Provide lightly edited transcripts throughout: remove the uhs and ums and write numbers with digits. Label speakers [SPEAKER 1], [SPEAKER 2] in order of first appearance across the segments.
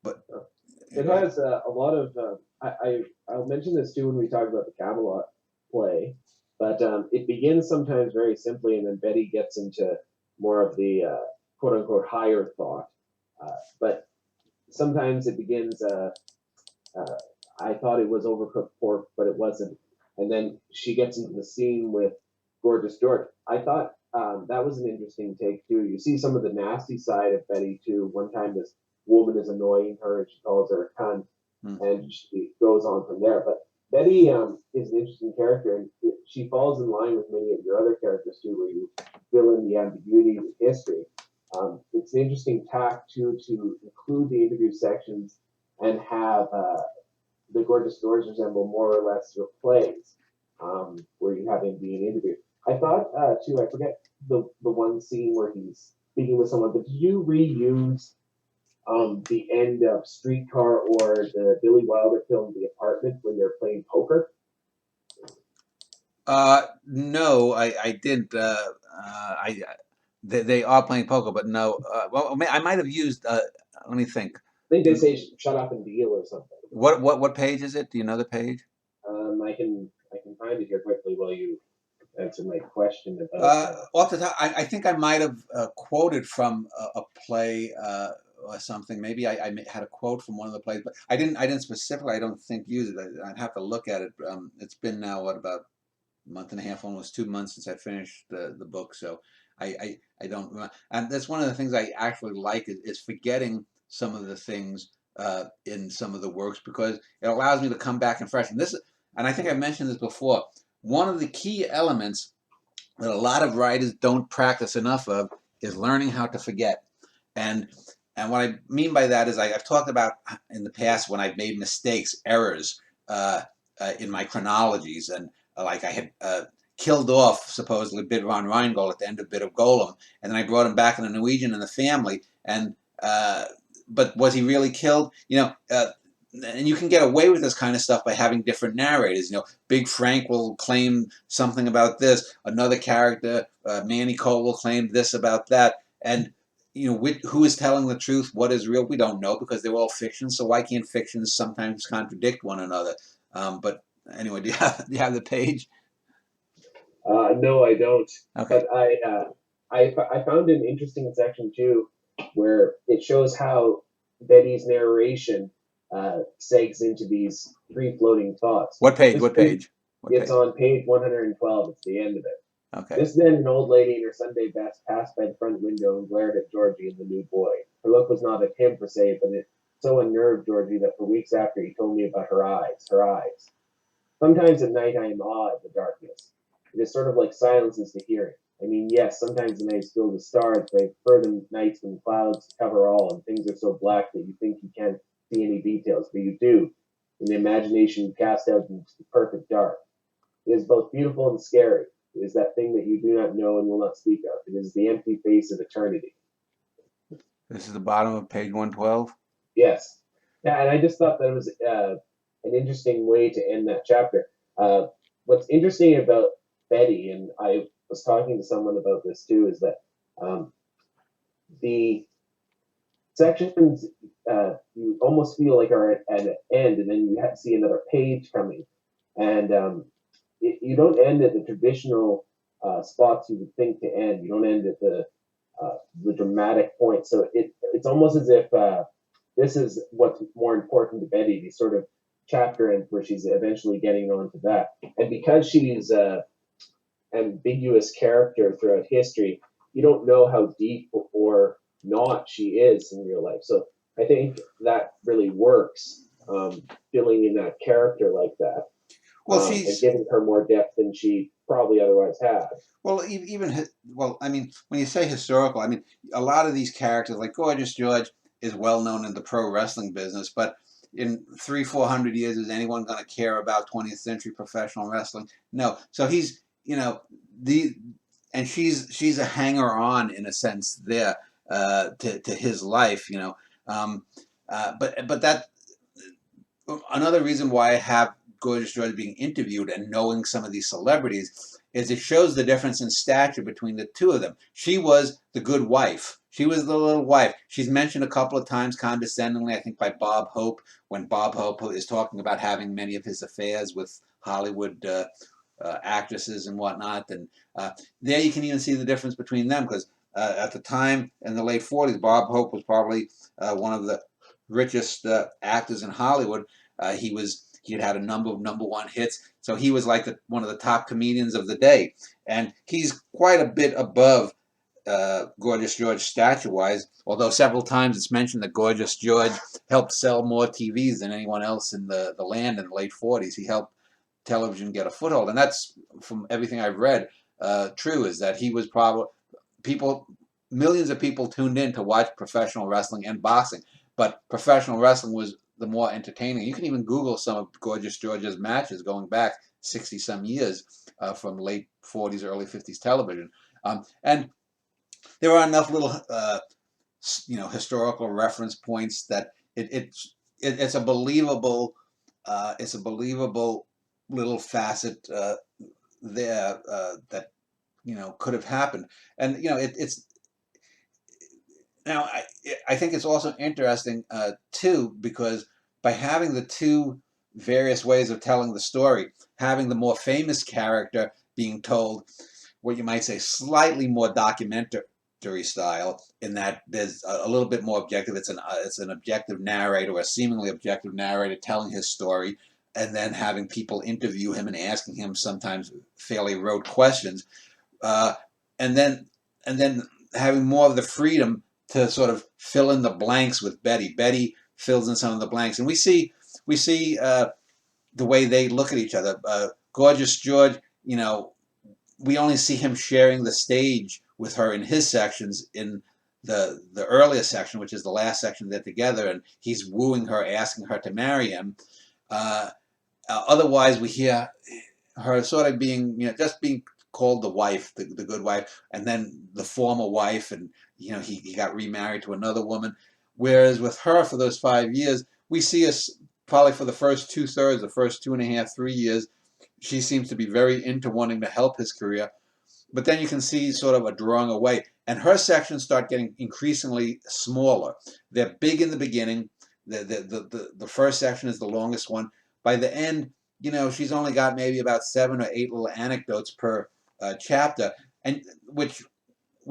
[SPEAKER 1] But
[SPEAKER 2] It has a lot of. I'll mention this too when we talk about the Camelot play, but it begins sometimes very simply, and then Betty gets into more of the quote unquote higher thought. But sometimes it begins. Uh, I thought it was overcooked pork, but it wasn't. And then she gets into the scene with Gorgeous George. I thought that was an interesting take too. You see some of the nasty side of Betty too. One time this woman is annoying her and she calls her a cunt, and she goes on from there. But Betty is an interesting character, and she falls in line with many of your other characters too, where you fill in the ambiguity of history. It's an interesting tack too to include the interview sections and have the Gorgeous Doors resemble more or less your plays, where you have him being interviewed. I thought too. I forget the one scene where he's speaking with someone, but did you reuse the end of Streetcar or the Billy Wilder film The Apartment when they're playing poker?
[SPEAKER 1] No, I didn't. They are playing poker, but no. Well, I might have used. Let me think.
[SPEAKER 2] I think they say "shut up and deal" or something.
[SPEAKER 1] What page is it? Do you know the page?
[SPEAKER 2] I can find it here quickly while you answer my question about.
[SPEAKER 1] Off the top, I think I might have quoted from a play or something. Maybe I had a quote from one of the plays, but I didn't specifically. I don't think use it. I'd have to look at it. It's been now what, about a month and a half, almost 2 months since I finished the book, so I don't remember. And that's one of the things I actually like is forgetting some of the things in some of the works, because it allows me to come back and fresh. And I think I mentioned this before. One of the key elements that a lot of writers don't practice enough of is learning how to forget. And what I mean by that is I've talked about in the past when I've made mistakes, errors in my chronologies, and like I had killed off supposedly Bid von Rheingold at the end of Bit of Golem, and then I brought him back in the Norwegian and the family, and but was he really killed? And you can get away with this kind of stuff by having different narrators. Big Frank will claim something about this. Another character, Manny Cole, will claim this about that. And who is telling the truth? What is real? We don't know, because they're all fiction. So why can't fictions sometimes contradict one another? But anyway, do you have the page?
[SPEAKER 2] No, I don't.
[SPEAKER 1] Okay.
[SPEAKER 2] But I found an interesting section too, where it shows how Betty's narration segs into these free-floating thoughts.
[SPEAKER 1] What page? What page?
[SPEAKER 2] It's on page 112. It's the end of it.
[SPEAKER 1] Okay.
[SPEAKER 2] Just then, an old lady in her Sunday best passed by the front window and glared at Georgie and the new boy. Her look was not at him per se, but it so unnerved Georgie that for weeks after he told me about her eyes. Her eyes. Sometimes at night I am awed at the darkness. It is sort of like silences to hearing. I mean, yes, sometimes the night is filled with stars, but I prefer the nights when clouds cover all and things are so black that you think you can't see any details, but you do. In the imagination, you cast out into the perfect dark. It is both beautiful and scary. It is that thing that you do not know and will not speak of. It is the empty face of eternity.
[SPEAKER 1] This is the bottom of page 112?
[SPEAKER 2] Yes. Yeah, and I just thought that was an interesting way to end that chapter. What's interesting about Betty, and I was talking to someone about this too, is that the sections you almost feel like are at an end, and then you see another page coming, and you don't end at the traditional spots you would think to end. You don't end at the dramatic point. So it's almost as if this is what's more important to Betty, the sort of chapter end where she's eventually getting onto that. And because she's ambiguous character throughout history, you don't know how deep or not she is in real life. So I think that really works, filling in that character like that.
[SPEAKER 1] Well,
[SPEAKER 2] and giving her more depth than she probably otherwise had.
[SPEAKER 1] Well, I mean, when you say historical, I mean, a lot of these characters, like Gorgeous George, is well known in the pro wrestling business, but in 300-400 years, is anyone going to care about 20th century professional wrestling? No. So he's, and she's a hanger on in a sense there to his life, but that another reason why I have Gorgeous George being interviewed and knowing some of these celebrities is it shows the difference in stature between the two of them. She was the good wife. She was the little wife. She's mentioned a couple of times condescendingly, I think by Bob Hope, when Bob Hope is talking about having many of his affairs with Hollywood actresses and whatnot. And there you can even see the difference between them, because at the time in the late 40s, Bob Hope was probably one of the richest actors in Hollywood. He had had a number of #1 hits, so he was like one of the top comedians of the day, and he's quite a bit above Gorgeous George stature-wise, although several times it's mentioned that Gorgeous George helped sell more TVs than anyone else in the land in the late 40s. He helped television get a foothold, and that's, from everything I've read, true, is that he was probably, millions of people tuned in to watch professional wrestling and boxing, but professional wrestling was the more entertaining. You can even Google some of Gorgeous George's matches going back 60-some years from late 40s, early 50s television. And there are enough little, historical reference points that it's a believable, little facet there that could have happened. And it's now I think it's also interesting too, because by having the two various ways of telling the story, having the more famous character being told what you might say slightly more documentary style, in that there's a little bit more objective. It's an objective narrator, or a seemingly objective narrator, telling his story, and then having people interview him and asking him sometimes fairly rote questions, and then having more of the freedom to sort of fill in the blanks with Betty. Betty fills in some of the blanks, and we see the way they look at each other. Gorgeous George, we only see him sharing the stage with her in his sections. In the earlier section, which is the last section, they're together, and he's wooing her, asking her to marry him. Otherwise, we hear her sort of being, just being called the wife, the good wife, and then the former wife, and he got remarried to another woman. Whereas with her, for those 5 years, we see us probably for the first 2/3, the first 2.5, 3 years, she seems to be very into wanting to help his career. But then you can see sort of a drawing away, and her sections start getting increasingly smaller. They're big in the beginning. The first section is the longest one. By the end, she's only got maybe about 7 or 8 little anecdotes per chapter, and which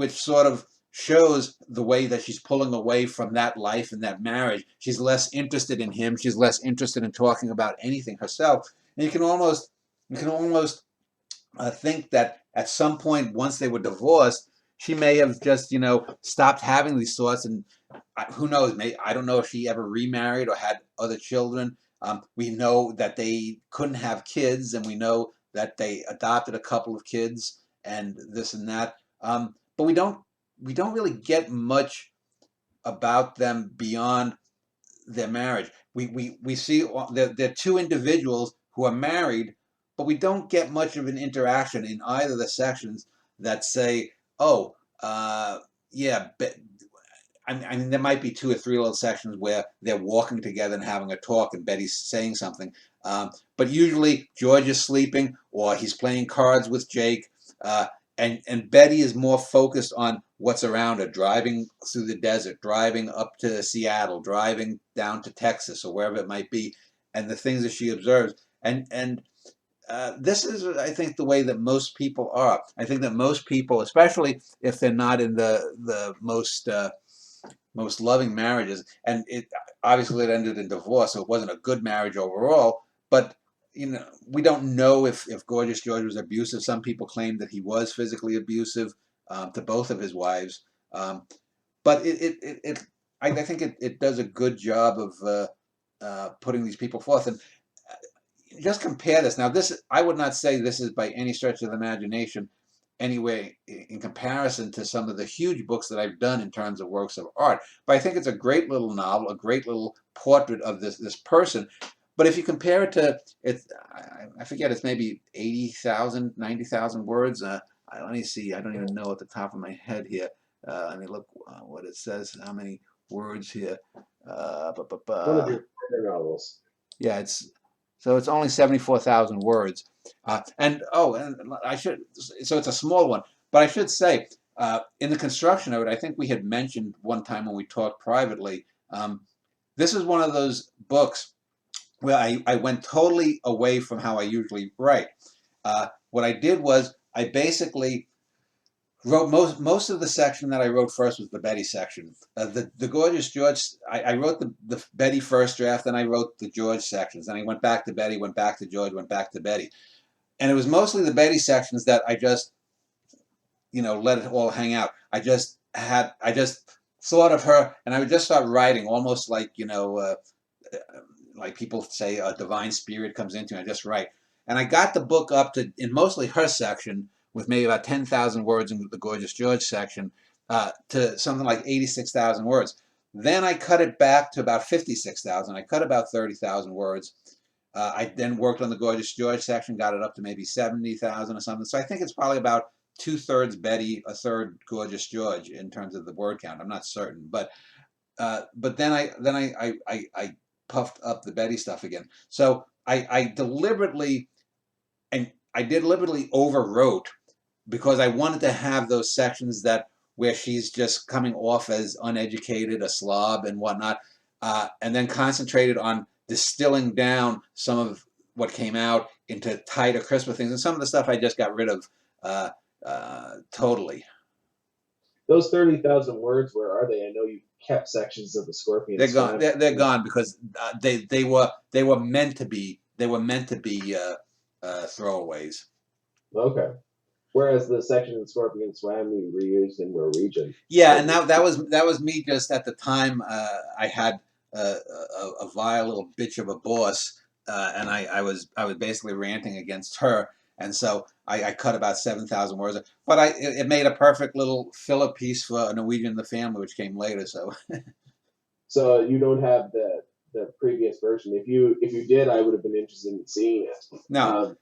[SPEAKER 1] sort of shows the way that she's pulling away from that life and that marriage. She's less interested in him. She's less interested in talking about anything herself. And you can almost think that at some point, once they were divorced, she may have just stopped having these thoughts, and who knows? I don't know if she ever remarried or had other children. We know that they couldn't have kids, and we know that they adopted a couple of kids and this and that. But we don't really get much about them beyond their marriage. We see they're two individuals who are married, but we don't get much of an interaction in either of the sections that say, oh, yeah, I mean, there might be 2 or 3 little sections where they're walking together and having a talk, and Betty's saying something. But usually George is sleeping, or he's playing cards with Jake, and Betty is more focused on what's around her, driving through the desert, driving up to Seattle, driving down to Texas, or wherever it might be, and the things that she observes. And this is, I think, the way that most people are. I think that most people, especially if they're not in the most loving marriages, and it obviously it ended in divorce, so it wasn't a good marriage overall. But we don't know if Gorgeous George was abusive. Some people claim that he was physically abusive to both of his wives. But I think it does a good job of putting these people forth. And just compare this. Now, I would not say this is by any stretch of the imagination anyway in comparison to some of the huge books that I've done in terms of works of art. But I think it's a great little novel, a great little portrait of this person. But if you compare it to, I forget, it's maybe 80,000, 90,000 words. Let me see. I don't even know at the top of my head here. Let me look what it says, how many words here.
[SPEAKER 2] One of your novels.
[SPEAKER 1] Yeah, it's So it's only 74,000 words. And I should, so it's a small one, but I should say, in the construction of it, I think we had mentioned one time when we talked privately, this is one of those books where I went totally away from how I usually write. What I did was I basically wrote most of the section that I wrote first was the Betty section. The Gorgeous George, I wrote the Betty first draft, then I wrote the George sections. Then I went back to Betty, went back to George, went back to Betty. And it was mostly the Betty sections that I just, let it all hang out. I just thought of her, and I would just start writing, almost like, like people say, a divine spirit comes into me. I just write. And I got the book up to, in mostly her section, with maybe about 10,000 words in the Gorgeous George section, to something like 86,000 words. Then I cut it back to about 56,000. I cut about 30,000 words. I then worked on the Gorgeous George section, got it up to maybe 70,000 or something. So I think it's probably about 2/3 Betty, 1/3 Gorgeous George in terms of the word count. I'm not certain, but then I puffed up the Betty stuff again. So I deliberately overwrote, because I wanted to have those sections where she's just coming off as uneducated, a slob and whatnot, and then concentrated on distilling down some of what came out into tighter, crisper things. And some of the stuff I just got rid of totally.
[SPEAKER 2] Those 30,000 words, where are they? I know you kept sections of the Scorpion.
[SPEAKER 1] They're gone. They're gone because they were meant to be throwaways.
[SPEAKER 2] Okay. Whereas the section of Scorpion Swam you reused in Norwegian.
[SPEAKER 1] Yeah, and that was me just at the time. I had a vile little bitch of a boss, and I was basically ranting against her, and so I cut about 7,000 words. But it made a perfect little filler piece for Norwegian in the Family, which came later. So.
[SPEAKER 2] So you don't have the previous version. If you did, I would have been interested in seeing it.
[SPEAKER 1] No,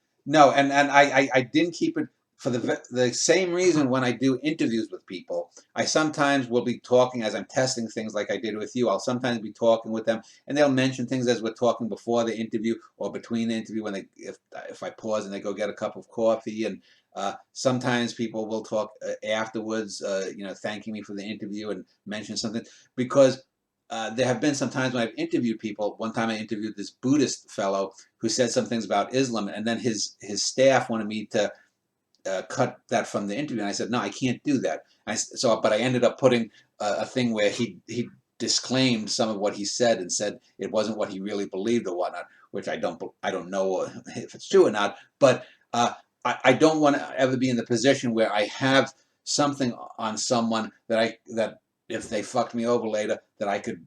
[SPEAKER 1] and I didn't keep it for the same reason. When I do interviews with people, I sometimes will be talking as I'm testing things, like I did with you. I'll sometimes be talking with them, and they'll mention things as we're talking before the interview or between the interview, when if I pause and they go get a cup of coffee. And sometimes people will talk afterwards, thanking me for the interview and mention something, because there have been some times when I've interviewed people. One time I interviewed this Buddhist fellow who said some things about Islam, and then his staff wanted me to cut that from the interview, and I said, no, I can't do that. But I ended up putting a thing where he disclaimed some of what he said and said it wasn't what he really believed or whatnot, which I don't know if it's true or not. But I don't want to ever be in the position where I have something on someone that if they fucked me over later, that I could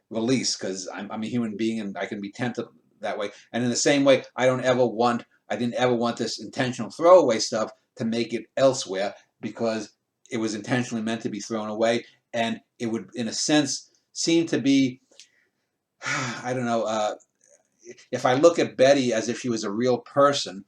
[SPEAKER 1] release, because I'm a human being and I can be tempted that way. And in the same way, I didn't ever want this intentional throwaway stuff to make it elsewhere, because it was intentionally meant to be thrown away, and it would, in a sense, seem to be, I don't know, if I look at Betty as if she was a real person,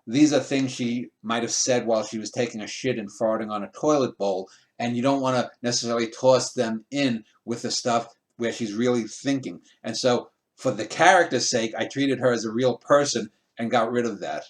[SPEAKER 1] these are things she might have said while she was taking a shit and farting on a toilet bowl, and you don't want to necessarily toss them in with the stuff where she's really thinking. And so, for the character's sake, I treated her as a real person and got rid of that.